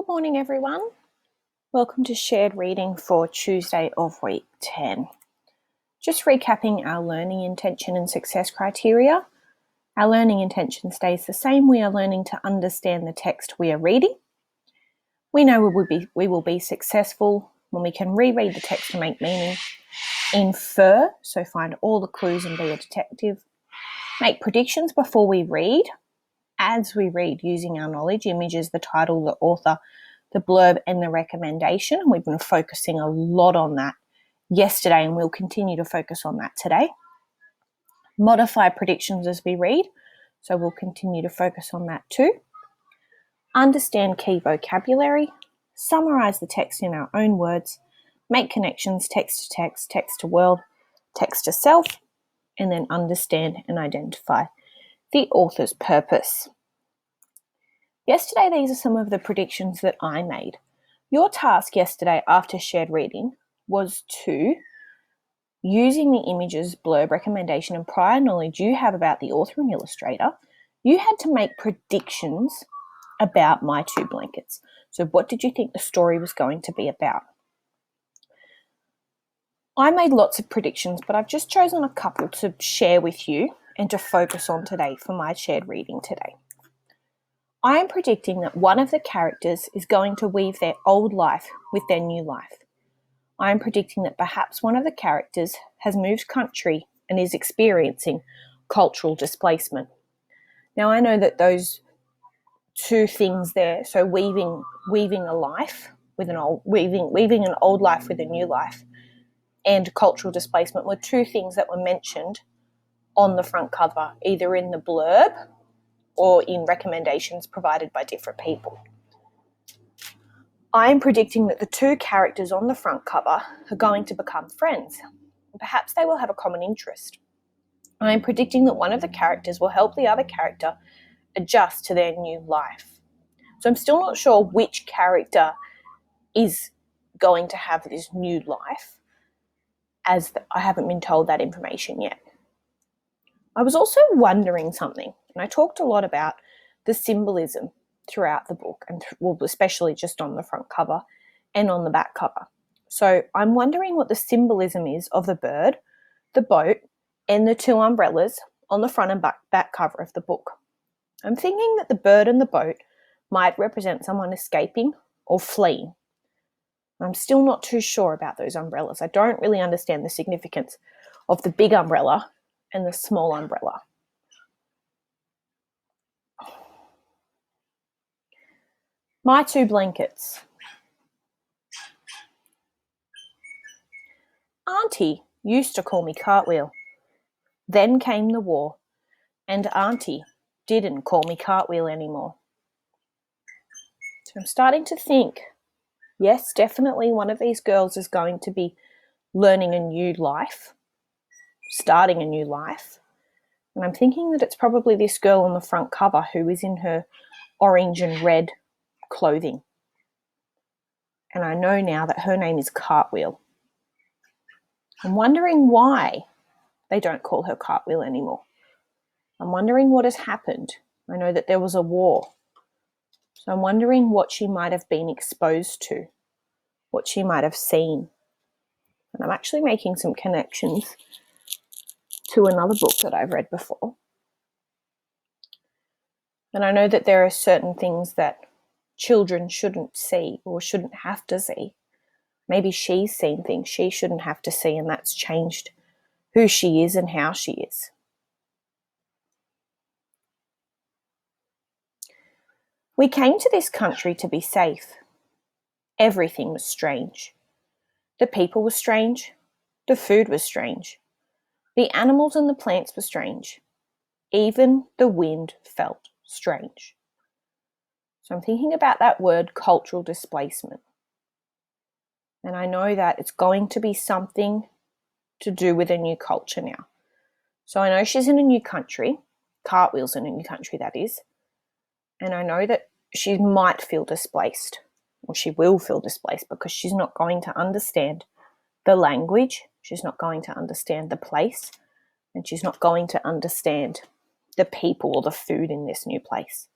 morning, everyone. Welcome to Shared Reading for Tuesday of Week 10. Just recapping our learning intention and success criteria. Our learning intention stays the same. We are learning to understand the text we are reading. We know we will be successful when we can reread the text to make meaning, infer, so find all the clues and be a detective, make predictions before we read, as we read using our knowledge, images, the title, the author, the blurb and the recommendation. We've been focusing a lot on that yesterday and we'll continue to focus on that today. Modify predictions as we read, so we'll continue to focus on that too. Understand key vocabulary, summarize the text in our own words, make connections text to text, text to world, text to self, and then understand and identify the author's purpose. Yesterday, these are some of the predictions that I made. Your task yesterday after shared reading was to, using the images, blurb, recommendation, and prior knowledge you have about the author and illustrator, you had to make predictions about My Two Blankets. So what did you think the story was going to be about? I made lots of predictions, but I've just chosen a couple to share with you and to focus on today for my shared reading today. I am predicting that one of the characters is going to weave their old life with their new life. I am predicting that perhaps one of the characters has moved country and is experiencing cultural displacement. Now I know that those two things there, so weaving a life with weaving an old life with a new life, and cultural displacement were two things that were mentioned on the front cover, either in the blurb or in recommendations provided by different people. I am predicting that the two characters on the front cover are going to become friends. Perhaps they will have a common interest. I am predicting that one of the characters will help the other character adjust to their new life. So I'm still not sure which character is going to have this new life, as I haven't been told that information yet. I was also wondering something, and I talked a lot about the symbolism throughout the book, and especially just on the front cover and on the back cover. So I'm wondering what the symbolism is of the bird, the boat, and the two umbrellas on the front and back cover of the book. I'm thinking that the bird and the boat might represent someone escaping or fleeing. I'm still not too sure about those umbrellas. I don't really understand the significance of the big umbrella and the small umbrella. My Two Blankets. Auntie used to call me Cartwheel. Then came the war, and Auntie didn't call me Cartwheel anymore. So I'm starting to think, yes, definitely one of these girls is going to be learning a new life, starting a new life. And I'm thinking that it's probably this girl on the front cover who is in her orange and red clothing. And I know now that her name is Cartwheel. I'm wondering why they don't call her Cartwheel anymore. I'm wondering what has happened. I know that there was a war. So I'm wondering what she might have been exposed to, what she might have seen. And I'm actually making some connections to another book that I've read before. And I know that there are certain things that children shouldn't see or shouldn't have to see. Maybe she's seen things she shouldn't have to see, and that's changed who she is and how she is. We came to this country to be safe. Everything was strange. The people were strange. The food was strange. The animals and the plants were strange. Even the wind felt strange. So I'm thinking about that word, cultural displacement. And I know that it's going to be something to do with a new culture now. So I know she's in a new country. Cartwheel's in a new country, that is. And I know that she might feel displaced, or she will feel displaced, because she's not going to understand the language, she's not going to understand the place, and she's not going to understand the people or the food in this new place.